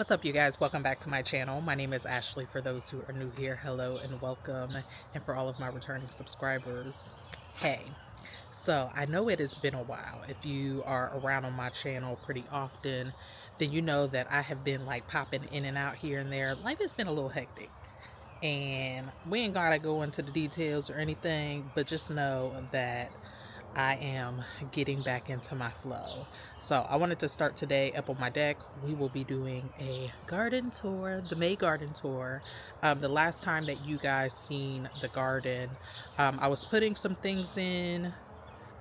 What's up, you guys? Welcome back to my channel. My name is Ashley. For those who are new here, hello and welcome. And for all of my returning subscribers, hey. So I know it has been a while. If you are around on my channel pretty often, then you know that I have been like popping in and out here and there. Life has been a little hectic. And we ain't gotta go into the details or anything, but just know that I am getting back into my flow. So I wanted to start today up on my deck. We will be doing a garden tour, the May garden tour. The last time that you guys seen the garden, I was putting some things in.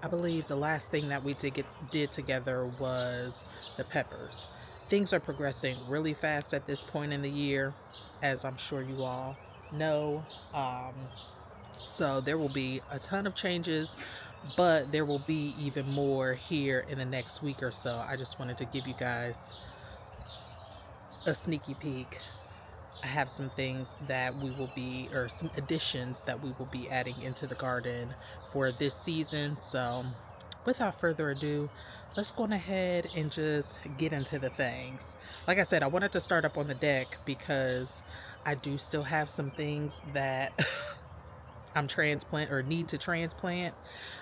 I believe the last thing that we did together was the peppers. Things are progressing really fast at this point in the year, as I'm sure you all know. So there will be a ton of changes, but there will be even more here in the next week or so. I just wanted to give you guys a sneaky peek. I have some things that we will be, or some additions that we will be adding into the garden for this season. So without further ado, let's go ahead and just get into the things. Like I said, I wanted to start up on the deck because I do still have some things that I'm transplant or need to transplant.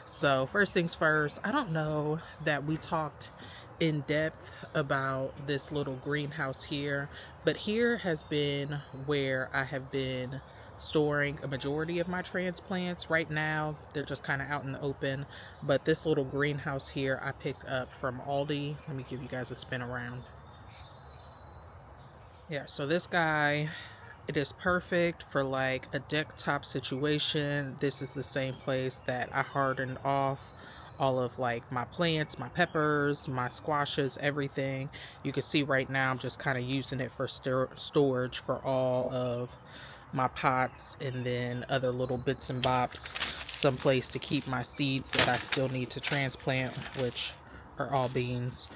So first things first, I don't know that we talked in depth about this little greenhouse here, but here has been where I have been storing a majority of my transplants. Right now they're just kind of out in the open, but this little greenhouse here I picked up from Aldi. Let me give you guys a spin around. Yeah, so this guy, it is perfect for like a deck top situation. This is the same place that I hardened off all of like my plants, my peppers, my squashes, everything. You can see right now I'm just kind of using it for storage for all of my pots, and then other little bits and bops, some place to keep my seeds that I still need to transplant, which are all beans.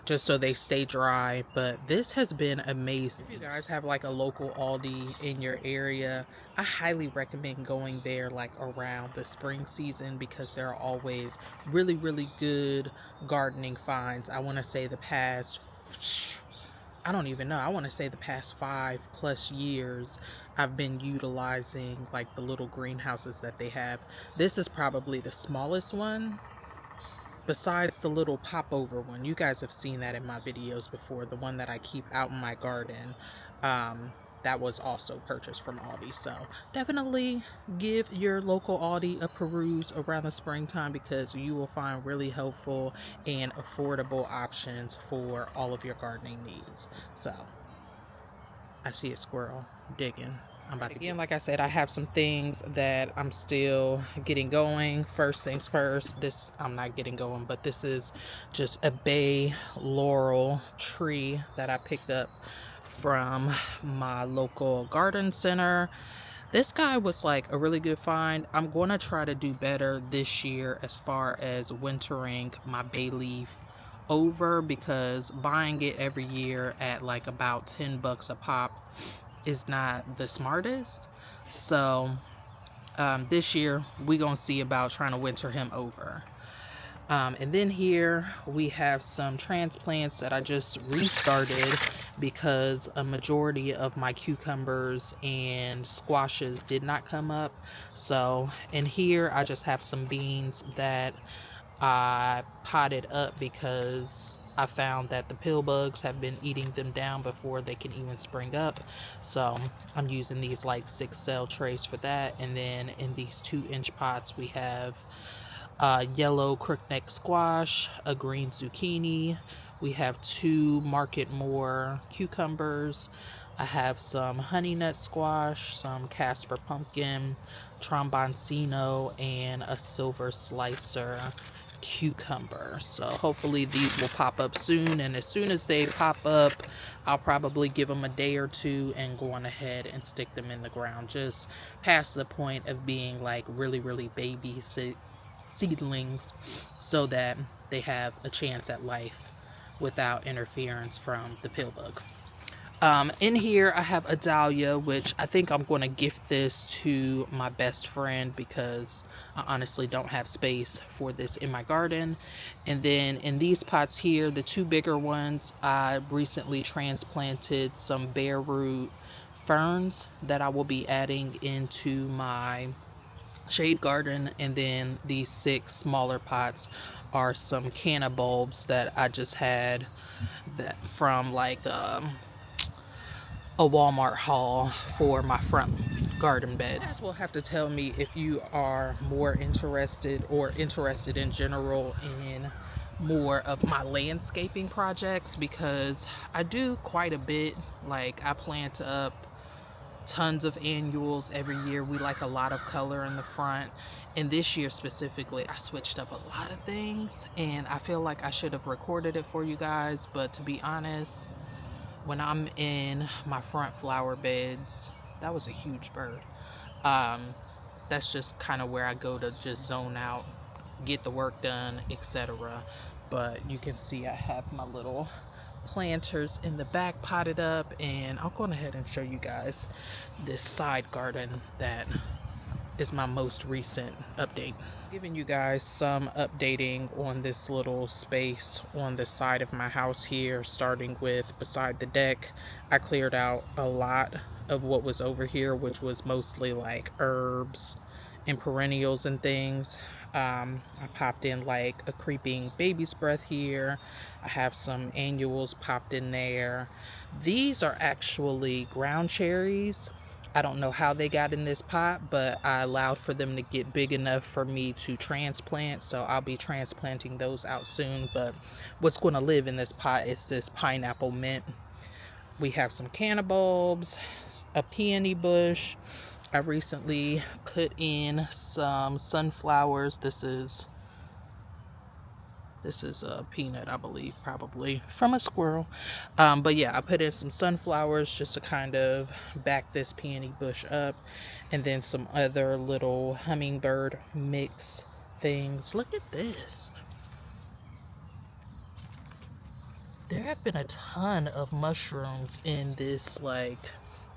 Just so they stay dry. But this has been amazing. If you guys have like a local Aldi in your area, I highly recommend going there like around the spring season, because there are always really good gardening finds. I want to say the past, I don't even know, I want to say the past 5+ years I've been utilizing like the little greenhouses that they have. This is probably the smallest one besides the little popover one. You guys have seen that in my videos before, the one that I keep out in my garden. That was also purchased from Aldi. So definitely give your local Aldi a peruse around the springtime, because you will find really helpful and affordable options for all of your gardening needs. So I see a squirrel digging. I'm about to again, like I said, I have some things that I'm still getting going. First things first, this I'm not getting going, but this is just a bay laurel tree that I picked up from my local garden center. This guy was like a really good find. I'm going to try to do better this year as far as wintering my bay leaf over, because buying it every year at like about $10 a pop is not the smartest. So this year we gonna see about trying to winter him over. And then here we have some transplants that I just restarted because a majority of my cucumbers and squashes did not come up. So in here I just have some beans that I potted up because I found that the pill bugs have been eating them down before they can even spring up. So I'm using these like 6 cell trays for that. And then in these 2-inch pots we have yellow crookneck squash, a green zucchini. We have 2 Market More cucumbers. I have some honey nut squash, some Casper pumpkin, tromboncino, and a silver slicer cucumber. So hopefully these will pop up soon, and as soon as they pop up I'll probably give them a day or two and go on ahead and stick them in the ground, just past the point of being like really baby seedlings, so that they have a chance at life without interference from the pill bugs. In here I have a dahlia, which I think I'm going to gift this to my best friend because I honestly don't have space for this in my garden. And then in these pots here, the two bigger ones, I recently transplanted some bare root ferns that I will be adding into my shade garden. And then these 6 smaller pots are some canna bulbs that I just had that from like a Walmart haul for my front garden beds. You guys will have to tell me if you are more interested or interested in general in more of my landscaping projects, because I do quite a bit. Like, I plant up tons of annuals every year. We like a lot of color in the front, and this year specifically I switched up a lot of things, and I feel like I should have recorded it for you guys, but to be honest, when I'm in my front flower beds, that was a huge bird. That's just kind of where I go to just zone out, get the work done, etc. But you can see I have my little planters in the back potted up, and I'll go ahead and show you guys this side garden that is my most recent update. Giving you guys some updating on this little space on the side of my house here, starting with beside the deck. I cleared out a lot of what was over here, which was mostly like herbs and perennials and things. I popped in like a creeping baby's breath here. I have some annuals popped in there. These are actually ground cherries. I don't know how they got in this pot, but I allowed for them to get big enough for me to transplant, so I'll be transplanting those out soon. But what's going to live in this pot is this pineapple mint. We have some canna bulbs, a peony bush. I recently put in some sunflowers. This is a peanut, I believe, probably from a squirrel. But yeah, I put in some sunflowers just to kind of back this peony bush up. And then some other little hummingbird mix things. Look at this. There have been a ton of mushrooms in this like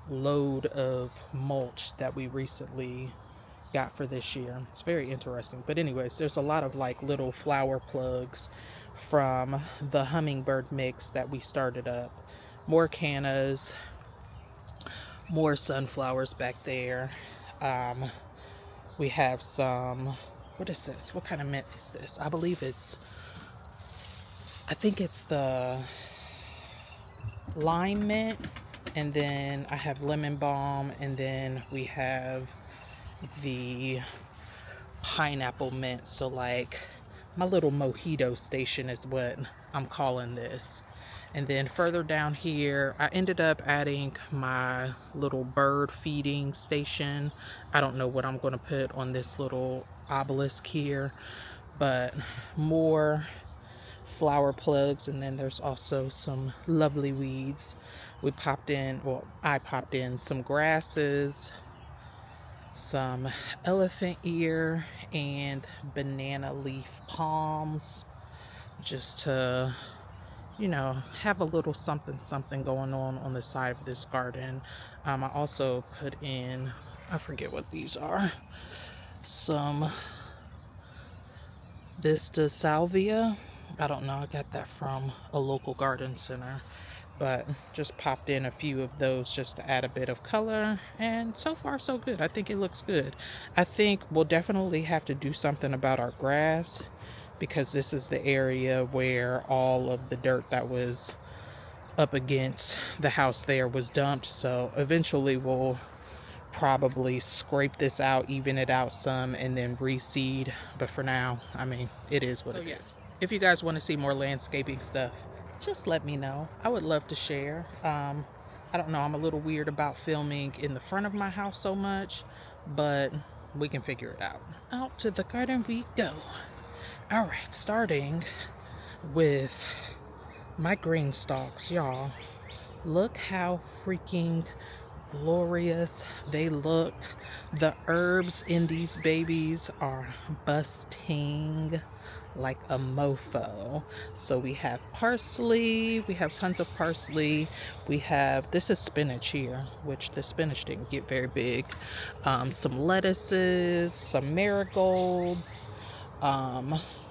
load of mulch that we recently got for this year. It's very interesting. But anyways, there's a lot of like little flower plugs from the hummingbird mix that we started up. More cannas, more sunflowers back there. We have some, what is this? What kind of mint is this? I think it's the lime mint. And then I have lemon balm, and then we have the pineapple mint. So like my little mojito station is what I'm calling this. And then further down here, I ended up adding my little bird feeding station. I don't know what I'm going to put on this little obelisk here, but more flower plugs. And then there's also some lovely weeds. I popped in some grasses, some elephant ear, and banana leaf palms, just to, have a little something going on the side of this garden. I also put in, I forget what these are, some Vista Salvia. I don't know, I got that from a local garden center, but just popped in a few of those just to add a bit of color, and so far so good. I think it looks good. I think we'll definitely have to do something about our grass, because this is the area where all of the dirt that was up against the house there was dumped. So eventually we'll probably scrape this out, even it out some, and then reseed. But for now, I mean, it is what it is. If you guys want to see more landscaping stuff, just let me know. I would love to share. I don't know, I'm a little weird about filming in the front of my house so much, but we can figure it out. Out to the garden we go. All right, starting with my Greenstalks, y'all. Look how freaking glorious they look. The herbs in these babies are busting. like a mofo. So we have parsley, we have tons of parsley, we have, this is spinach here, which the spinach didn't get very big, some lettuces, some marigolds,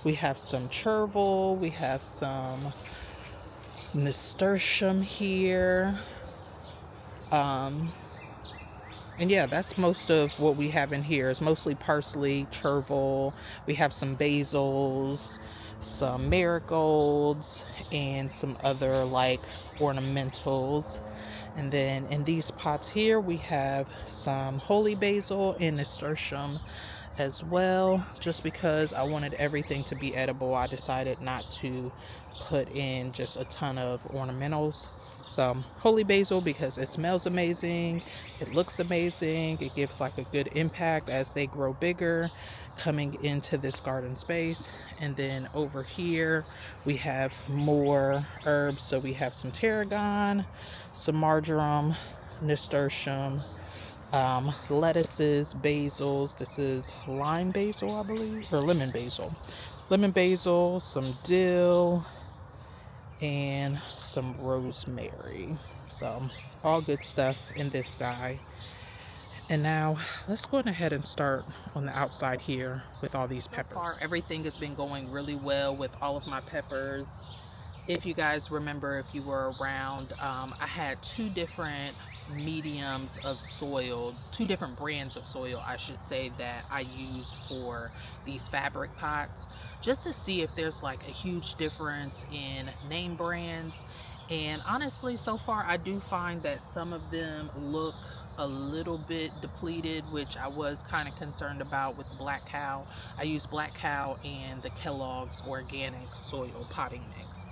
we have some chervil, we have some nasturtium here, and yeah, that's most of what we have in here. It's mostly parsley, chervil. We have some basils, some marigolds, and some other like ornamentals. And then in these pots here, we have some holy basil and nasturtium as well. Just because I wanted everything to be edible, I decided not to put in just a ton of ornamentals. So holy basil because it smells amazing, it looks amazing, it gives like a good impact as they grow bigger coming into this garden space. And then over here we have more herbs. So we have some tarragon, some marjoram, nasturtium, lettuces, basils. This is lime basil, I believe, or lemon basil. Lemon basil, some dill, and some rosemary. So all good stuff in this guy. And now let's go ahead and start on the outside here with all these peppers. So far, everything has been going really well with all of my peppers. If you guys remember, if you were around, I had two different mediums of soil, two different brands of soil, I should say, that I used for these fabric pots, just to see if there's like a huge difference in name brands. And honestly, so far, I do find that some of them look a little bit depleted, which I was kind of concerned about with Black Cow. I use Black Cow and the Kellogg's organic soil potting mix.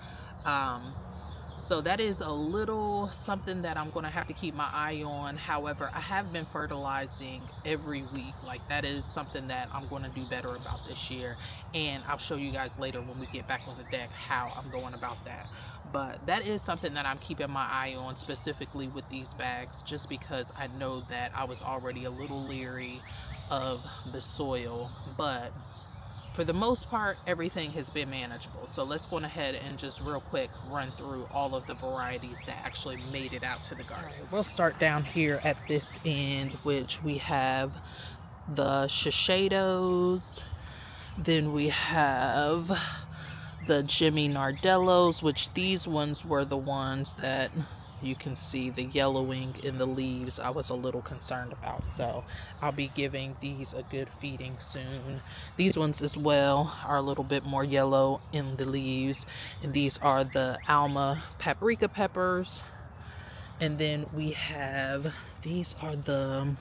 So that is a little something that I'm going to have to keep my eye on. However, I have been fertilizing every week. Like, that is something that I'm going to do better about this year. And I'll show you guys later when we get back on the deck how I'm going about that. But that is something that I'm keeping my eye on, specifically with these bags, just because I know that I was already a little leery of the soil. But for the most part, everything has been manageable. So let's go ahead and just real quick run through all of the varieties that actually made it out to the garden. Right, we'll start down here at this end, which we have the Shiseidos. Then we have the Jimmy Nardellos, which these ones were the ones that you can see the yellowing in the leaves I was a little concerned about. So I'll be giving these a good feeding soon. These ones as well are a little bit more yellow in the leaves. And these are the Alma paprika peppers. And then we have, these are the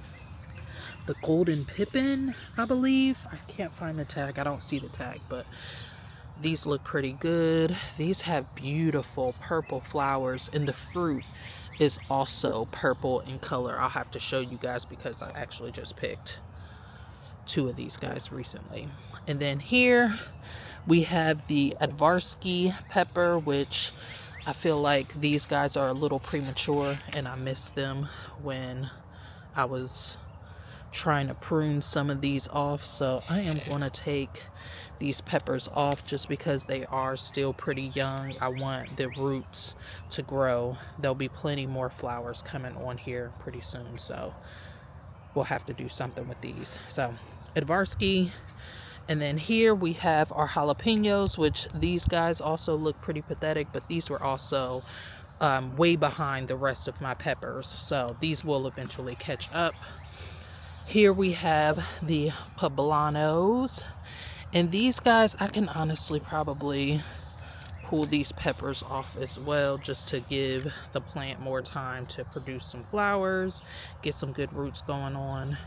golden pippin, I believe. I can't find the tag. I don't see the tag, but these look pretty good. These have beautiful purple flowers, and the fruit is also purple in color. I'll have to show you guys because I actually just picked two of these guys recently. And then here we have the Advarsky pepper, which I feel like these guys are a little premature, and I missed them when I was trying to prune some of these off. So I am going to take these peppers off just because they are still pretty young. I want the roots to grow. There'll be plenty more flowers coming on here pretty soon, so we'll have to do something with these. So Advarsky. And then here we have our jalapenos, which these guys also look pretty pathetic, but these were also way behind the rest of my peppers, so these will eventually catch up. Here we have the poblanos, and these guys, I can honestly probably pull these peppers off as well, just to give the plant more time to produce some flowers, get some good roots going on.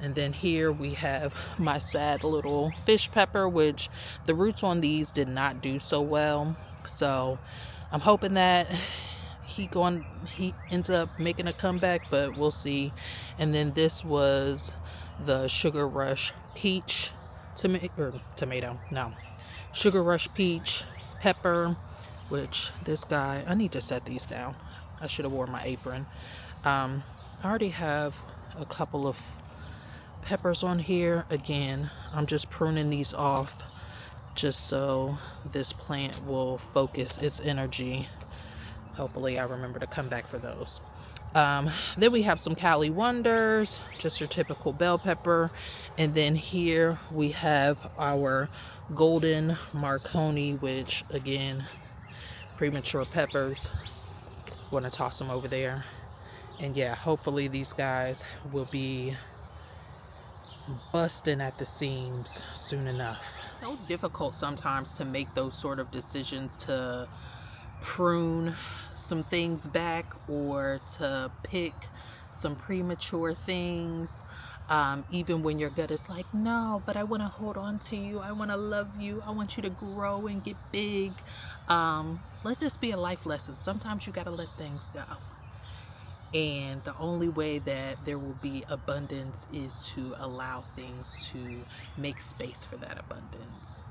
And then here we have my sad little fish pepper, which the roots on these did not do so well, so I'm hoping that he ends up making a comeback, but we'll see. And then this was the Sugar Rush peach Sugar Rush peach pepper, which this guy, I need to set these down. I should have worn my apron. I already have a couple of peppers on here. Again, I'm just pruning these off just so this plant will focus its energy. Hopefully I remember to come back for those. Then we have some Cali Wonders, just your typical bell pepper. And then here we have our golden Marconi, which again, premature peppers. Want to toss them over there. And yeah, hopefully these guys will be busting at the seams soon enough. So difficult sometimes to make those sort of decisions to prune some things back or to pick some premature things, even when your gut is like, no, but I want to hold on to you, I want to love you, I want you to grow and get big. Let this be a life lesson. Sometimes you got to let things go, and the only way that there will be abundance is to allow things to make space for that abundance.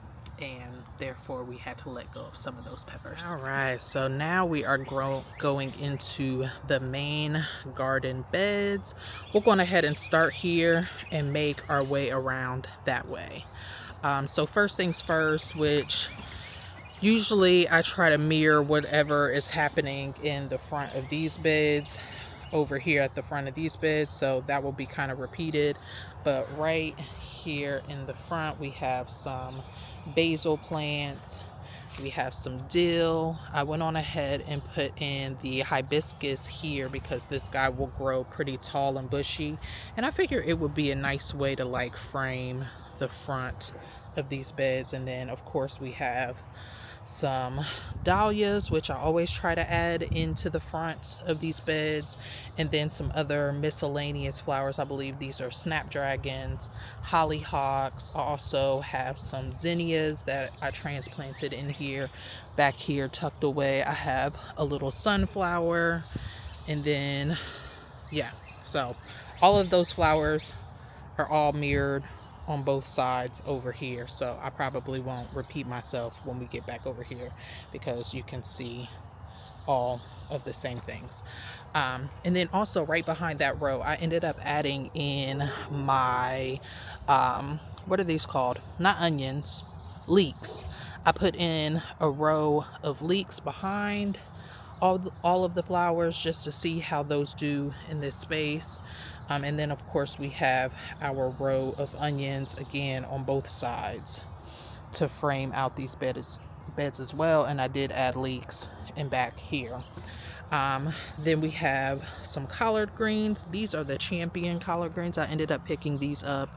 And therefore we had to let go of some of those peppers. All right, so now we are going into the main garden beds. We're going ahead and start here and make our way around that way. So first things first, which usually I try to mirror whatever is happening in the front of these beds over here at the front of these beds, so that will be kind of repeated. But right here in the front we have some basil plants, we have some dill. I went on ahead and put in the hibiscus here because this guy will grow pretty tall and bushy, and I figure it would be a nice way to like frame the front of these beds. And then of course we have some dahlias, which I always try to add into the fronts of these beds, and then some other miscellaneous flowers. I believe these are snapdragons, hollyhocks. I also have some zinnias that I transplanted in here. Back here tucked away I have a little sunflower, and then yeah, so all of those flowers are all mirrored on both sides over here, so I probably won't repeat myself when we get back over here because you can see all of the same things. And then also right behind that row I ended up adding in my what are these called? Not onions, leeks. I put in a row of leeks behind all of the flowers just to see how those do in this space. And then of course we have our row of onions again on both sides to frame out these beds as well. And I did add leeks in back here. Then we have some collard greens. These are the champion collard greens. I ended up picking these up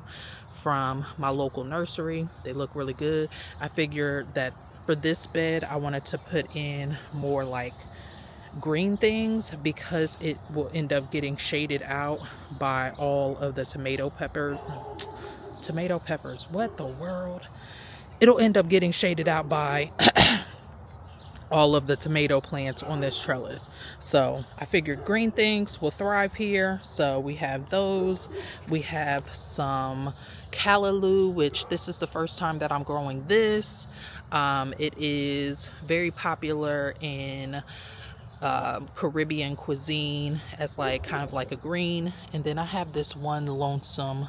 from my local nursery. They look really good. I figured that for this bed I wanted to put in more like green things because it will end up getting shaded out by all of the tomato peppers. What the world? It'll end up getting shaded out by all of the tomato plants on this trellis. So I figured green things will thrive here. So we have those. We have some callaloo, which this is the first time that I'm growing this. It is very popular in Caribbean cuisine as like kind of like a green. And then I have this one lonesome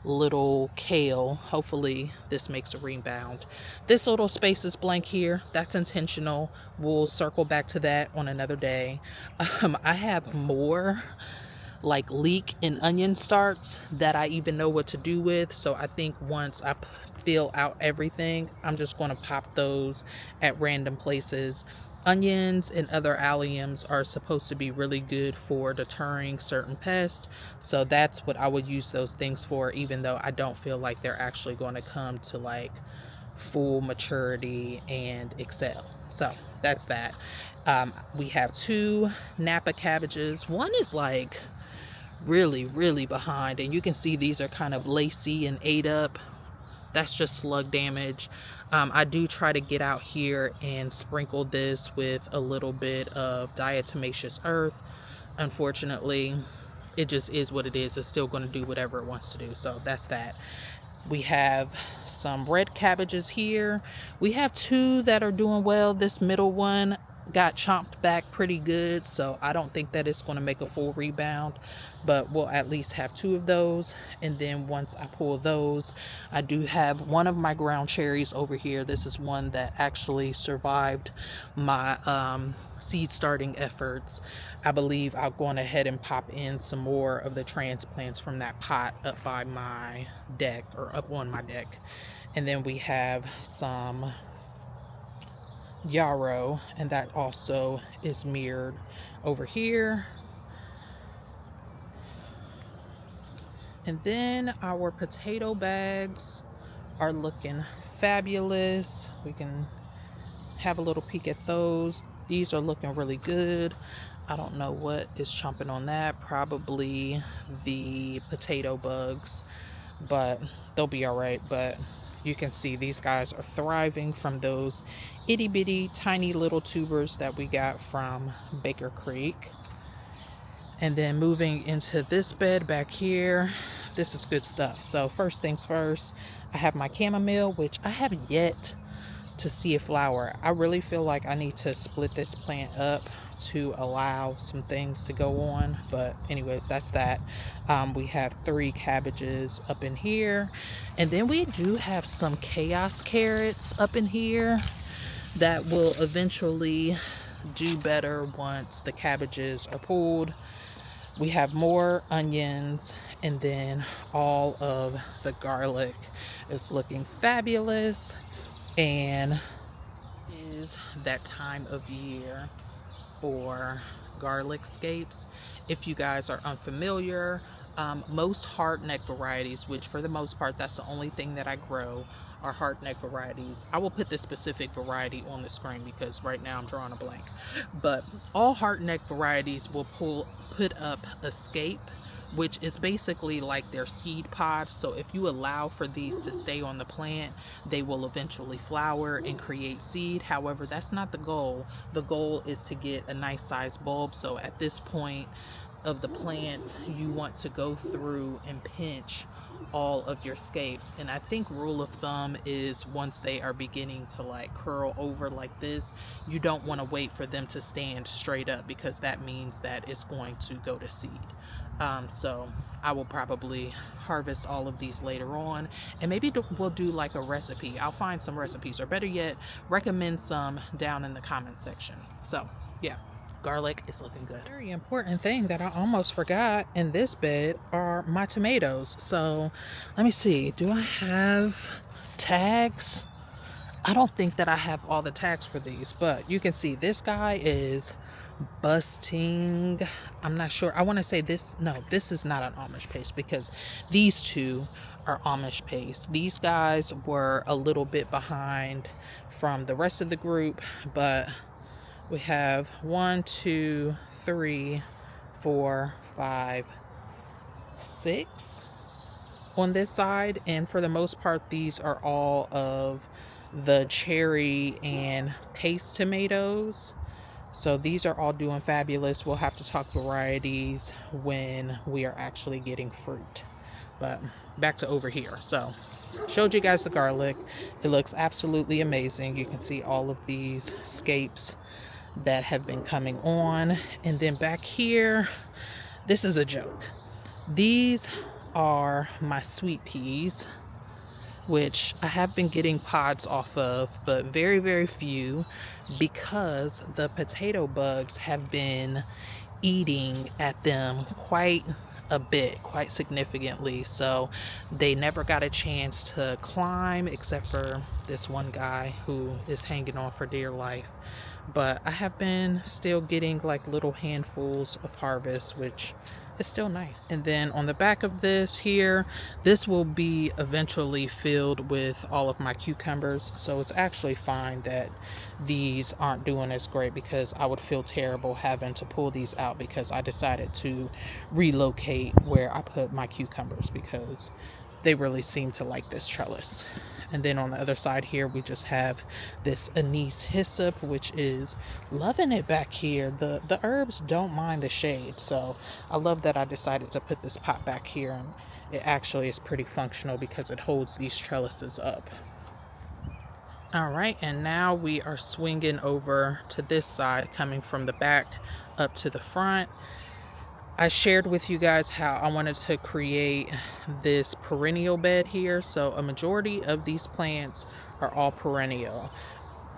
little kale. Hopefully this makes a rebound. This little space is blank here. That's intentional. We'll circle back to that on another day. I have more like leek and onion starts that I even know what to do with. So I think once I fill out everything, I'm just going to pop those at random places. Onions and other alliums are supposed to be really good for deterring certain pests, so that's what I would use those things for, even though I don't feel like they're actually going to come to like full maturity and excel. So that's that. We have 2 Napa cabbages. One is like really behind, and you can see these are kind of lacy and ate up. That's just slug damage. I do try to get out here and sprinkle this with a little bit of diatomaceous earth. Unfortunately, it just is what it is. It's still going to do whatever it wants to do. So that's that. We have some red cabbages here. We have 2 that are doing well. This middle one, got chomped back pretty good, so I don't think that it's going to make a full rebound, but we'll at least have two of those. And then once I pull those, I do have one of my ground cherries over here. This is one that actually survived my seed starting efforts. I believe I'll go ahead and pop in some more of the transplants from that pot up by my deck, or up on my deck. And then we have some yarrow, and that also is mirrored over here. And then our potato bags are looking fabulous. We can have a little peek at those. These are looking really good. I don't know what is chomping on that. Probably the potato bugs, but they'll be all right. But you can see these guys are thriving from those itty bitty tiny little tubers that we got from Baker Creek. And then moving into this bed back here, this is good stuff. So first things first, I have my chamomile, which I have yet to see a flower. I really feel like I need to split this plant up to allow some things to go on, but anyways, that's that. We have 3 cabbages up in here, and then we do have some chaos carrots up in here that will eventually do better once the cabbages are pulled. We have more onions, and then all of the garlic is looking fabulous. And is that time of year for garlic scapes. If you guys are unfamiliar, most hardneck varieties, which for the most part that's the only thing that I grow, are hardneck varieties. I will put this specific variety on the screen because right now I'm drawing a blank. But all hardneck varieties will put up a scape, which is basically like their seed pod. So if you allow for these to stay on the plant, they will eventually flower and create seed. However, that's not the goal. The goal is to get a nice sized bulb. So at this point of the plant, you want to go through and pinch all of your scapes. And I think rule of thumb is once they are beginning to like curl over like this, you don't want to wait for them to stand straight up, because that means that it's going to go to seed. So I will probably harvest all of these later on, and maybe we'll do like a recipe. I'll find some recipes, or better yet, recommend some down in the comment section. So yeah, garlic is looking good. Very important thing that I almost forgot in this bed are my tomatoes. So let me see, do I have tags? I don't think that I have all the tags for these, but you can see this guy is busting. I'm not sure. I want to say this. No, this is not an Amish paste, because these two are Amish paste. These guys were a little bit behind from the rest of the group, but we have 1, 2, 3, 4, 5, 6 on this side, and for the most part these are all of the cherry and paste tomatoes. So these are all doing fabulous. We'll have to talk varieties when we are actually getting fruit. But back to over here. So showed you guys the garlic. It looks absolutely amazing. You can see all of these scapes that have been coming on. And then back here, this is a joke. These are my sweet peas, which I have been getting pods off of, but very, very few, because the potato bugs have been eating at them quite a bit, quite significantly. So they never got a chance to climb, except for this one guy who is hanging on for dear life. But I have been still getting like little handfuls of harvest, which is still nice. And then on the back of this here, this will be eventually filled with all of my cucumbers. So it's actually fine that these aren't doing as great, because I would feel terrible having to pull these out, because I decided to relocate where I put my cucumbers, because they really seem to like this trellis. And then on the other side here, we just have this anise hyssop, which is loving it back here. The herbs don't mind the shade, so I love that I decided to put this pot back here, and it actually is pretty functional because it holds these trellises up. All right, and now we are swinging over to this side, coming from the back up to the front. I shared with you guys how I wanted to create this perennial bed here. So a majority of these plants are all perennial,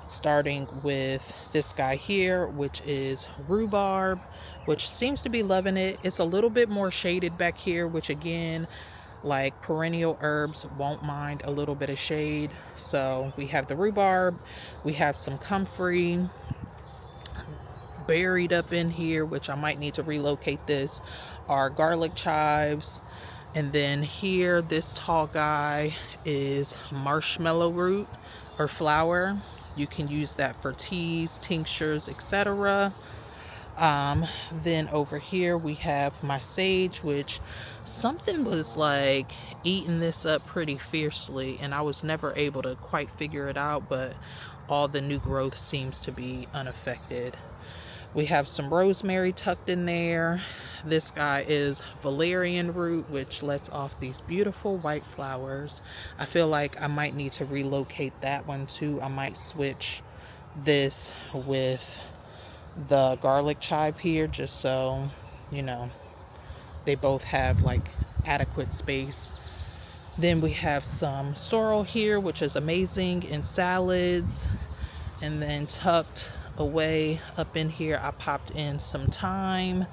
starting with this guy here, which is rhubarb, which seems to be loving it. It's a little bit more shaded back here, which again, like perennial herbs won't mind a little bit of shade. So we have the rhubarb, we have some comfrey buried up in here, which I might need to relocate. This are garlic chives, and then here this tall guy is marshmallow root or flower. You can use that for teas, tinctures, etc. Then over here we have my sage, which something was like eating this up pretty fiercely, and I was never able to quite figure it out, but all the new growth seems to be unaffected. We have some rosemary tucked in there. This guy is valerian root, which lets off these beautiful white flowers. I feel like I might need to relocate that one too. I might switch this with the garlic chive here, just so, you know, they both have like adequate space. Then we have some sorrel here, which is amazing in salads. And then tucked away up in here, I popped in some thyme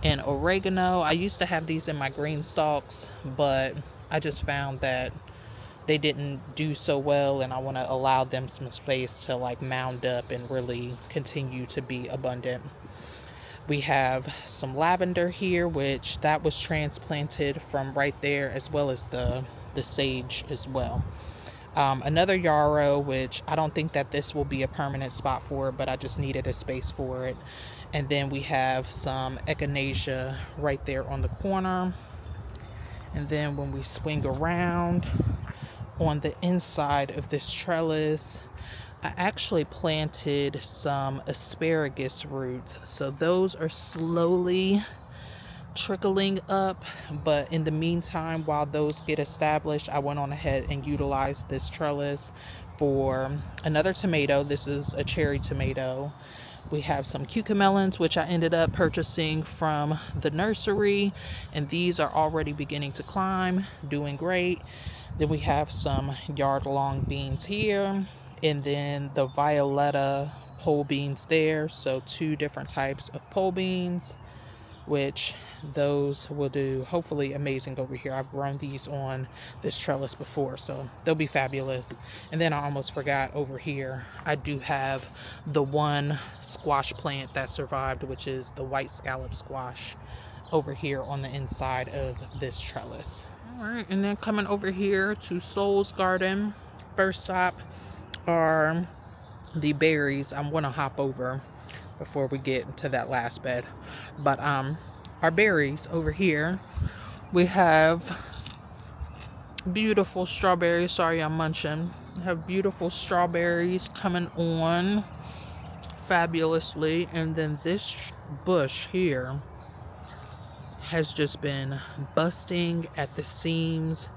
and oregano. I used to have these in my Greenstalks, but I just found that they didn't do so well, and I want to allow them some space to like mound up and really continue to be abundant. We have some lavender here, which that was transplanted from right there, as well as the sage as well. Another yarrow, which I don't think that this will be a permanent spot for, but I just needed a space for it. And then we have some echinacea right there on the corner. And then when we swing around on the inside of this trellis, I actually planted some asparagus roots. So those are slowly trickling up, but in the meantime, while those get established, I went on ahead and utilized this trellis for another tomato. This is a cherry tomato. We have some cucamelons, which I ended up purchasing from the nursery, and these are already beginning to climb, doing great. Then we have some yard-long beans here, and then the violetta pole beans there. So 2 different types of pole beans, which those will do hopefully amazing over here. I've grown these on this trellis before, so they'll be fabulous. And then I almost forgot, over here I do have the one squash plant that survived, which is the white scallop squash, over here on the inside of this trellis. All right, and then coming over here to Soul's garden, first stop are the berries. I'm gonna hop over before we get to that last bed, but our berries over here, we have beautiful strawberries. Sorry, I'm munching. We have beautiful strawberries coming on fabulously, and then this bush here has just been busting at the seams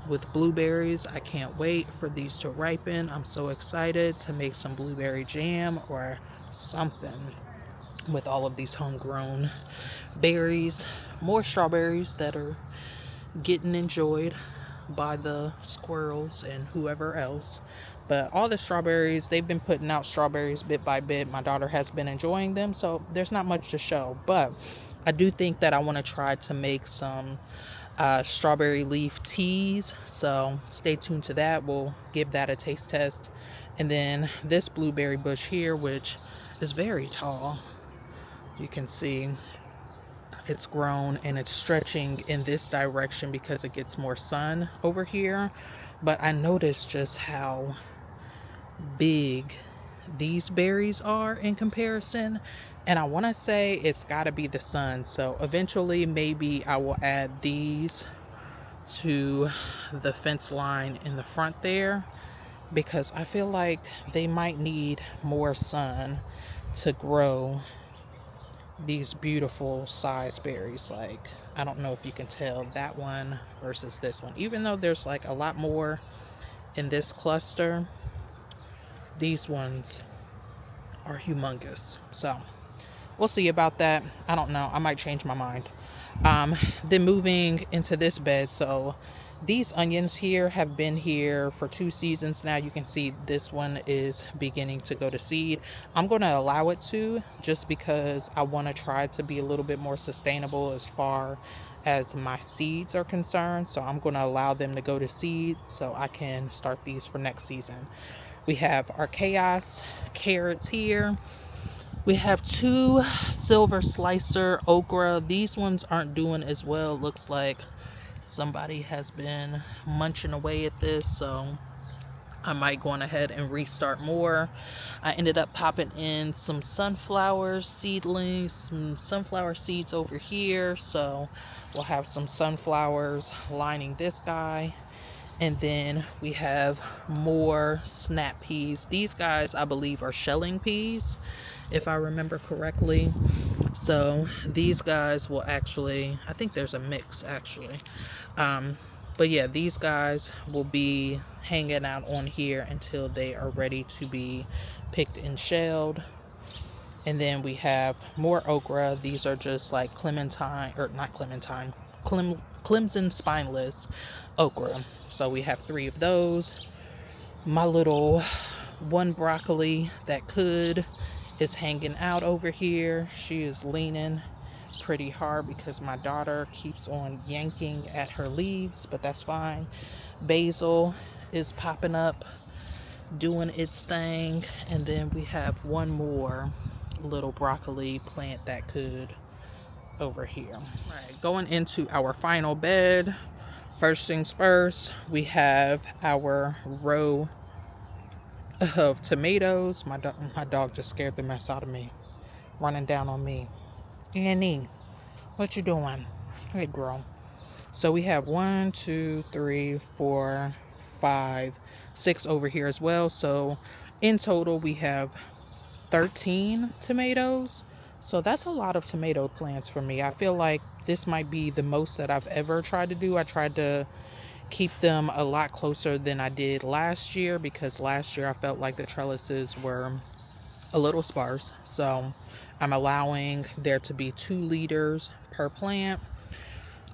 with blueberries. I can't wait for these to ripen. I'm so excited to make some blueberry jam or something with all of these homegrown berries. More strawberries that are getting enjoyed by the squirrels and whoever else. But all the strawberries, they've been putting out strawberries bit by bit. My daughter has been enjoying them, so there's not much to show. But I do think that I want to try to make some strawberry leaf teas, so stay tuned to that. We'll give that a taste test. And then this blueberry bush here, which is very tall, you can see it's grown and it's stretching in this direction because it gets more sun over here. But I noticed just how big these berries are in comparison, and I want to say it's got to be the sun. So eventually maybe I will add these to the fence line in the front there, because I feel like they might need more sun to grow these beautiful size berries. Like, I don't know if you can tell that one versus this one, even though there's like a lot more in this cluster. these ones are humongous. So we'll see about that. I don't know. I might change my mind. Then moving into this bed. So these onions here have been here for 2 seasons now. You can see this one is beginning to go to seed. I'm going to allow it to, just because I want to try to be a little bit more sustainable as far as my seeds are concerned. So I'm going to allow them to go to seed so I can start these for next season. We have our chaos carrots here. We have 2 silver slicer okra. These ones aren't doing as well. Looks like somebody has been munching away at this, so I might go on ahead and restart more. I ended up popping in some sunflower seedlings, some sunflower seeds over here, so we'll have some sunflowers lining this guy. And then we have more snap peas. These guys, I believe, are shelling peas, if I remember correctly. So these guys will actually, I think there's a mix actually. But yeah, these guys will be hanging out on here until they are ready to be picked and shelled. And then we have more okra. These are just like clementine, or not clementine, Clemson spineless okra. So we have 3 of those. My little one broccoli that could is hanging out over here. She is leaning pretty hard because my daughter keeps on yanking at her leaves, but that's fine. Basil is popping up, doing its thing. And then we have one more little broccoli plant that could over here. Right, going into our final bed. First things first, we have our row of tomatoes. My dog just scared the mess out of me, running down on me. Annie, what you doing? Hey, girl. So we have 1, 2, 3, 4, 5, 6 over here as well. So in total, we have 13 tomatoes. So that's a lot of tomato plants for me. I feel like this might be the most that I've ever tried to do. I tried to keep them a lot closer than I did last year, because last year I felt like the trellises were a little sparse. So I'm allowing there to be 2 liters per plant.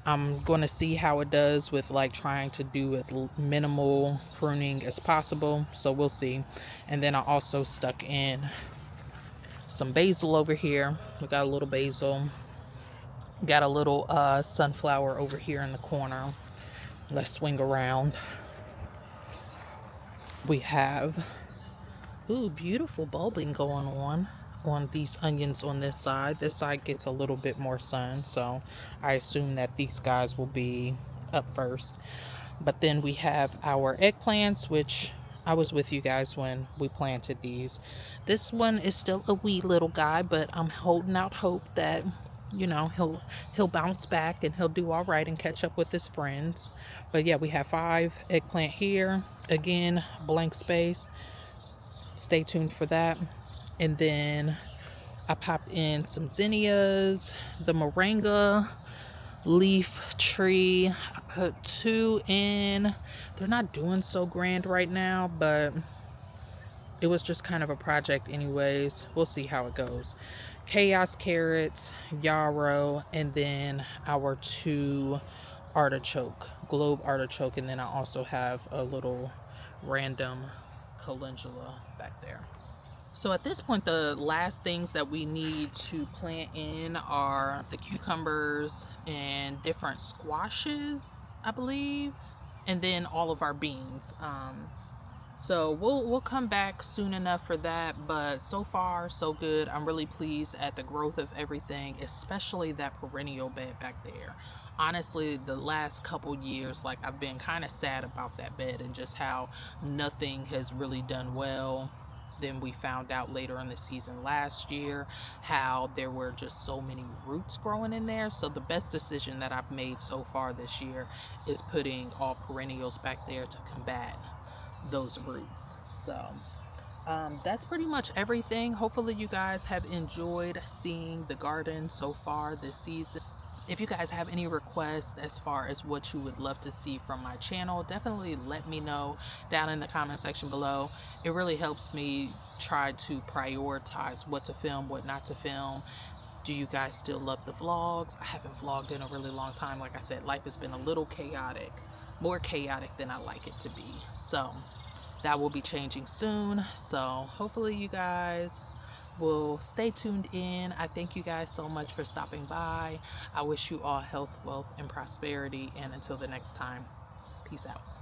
I'm going to see how it does with like trying to do as minimal pruning as possible. So we'll see. And then I also stuck in some basil over here. We got a little basil. Got a little sunflower over here in the corner. Let's swing around. We have beautiful bulbing going on these onions on this side. This side gets a little bit more sun, so I assume that these guys will be up first. But then we have our eggplants, which I was with you guys when we planted these. This one is still a wee little guy, but I'm holding out hope that, you know, he'll bounce back and he'll do all right and catch up with his friends. But yeah, we have 5 eggplant here. Again, blank space. Stay tuned for that. And then I popped in some zinnias, the moringa leaf tree. I put 2 in. They're not doing so grand right now, but it was just kind of a project anyways. We'll see how it goes. Chaos carrots, yarrow, and then our 2 artichoke, globe artichoke, and then I also have a little random calendula back there. So at this point, the last things that we need to plant in are the cucumbers and different squashes, I believe, and then all of our beans. So we'll come back soon enough for that, but so far so good. I'm really pleased at the growth of everything, especially that perennial bed back there. Honestly, the last couple years, like, I've been kind of sad about that bed and just how nothing has really done well. Then we found out later in the season last year how there were just so many roots growing in there. So the best decision that I've made so far this year is putting all perennials back there to combat those roots. So that's pretty much everything. Hopefully you guys have enjoyed seeing the garden so far this season. If you guys have any requests as far as what you would love to see from my channel, definitely let me know down in the comment section below. It really helps me try to prioritize what to film, what not to film. Do you guys still love the vlogs? I haven't vlogged in a really long time. Like I said, life has been a little chaotic, more chaotic than I like it to be. So that will be changing soon. So hopefully you guys will stay tuned in. I thank you guys so much for stopping by. I wish you all health, wealth, and prosperity. And until the next time, peace out.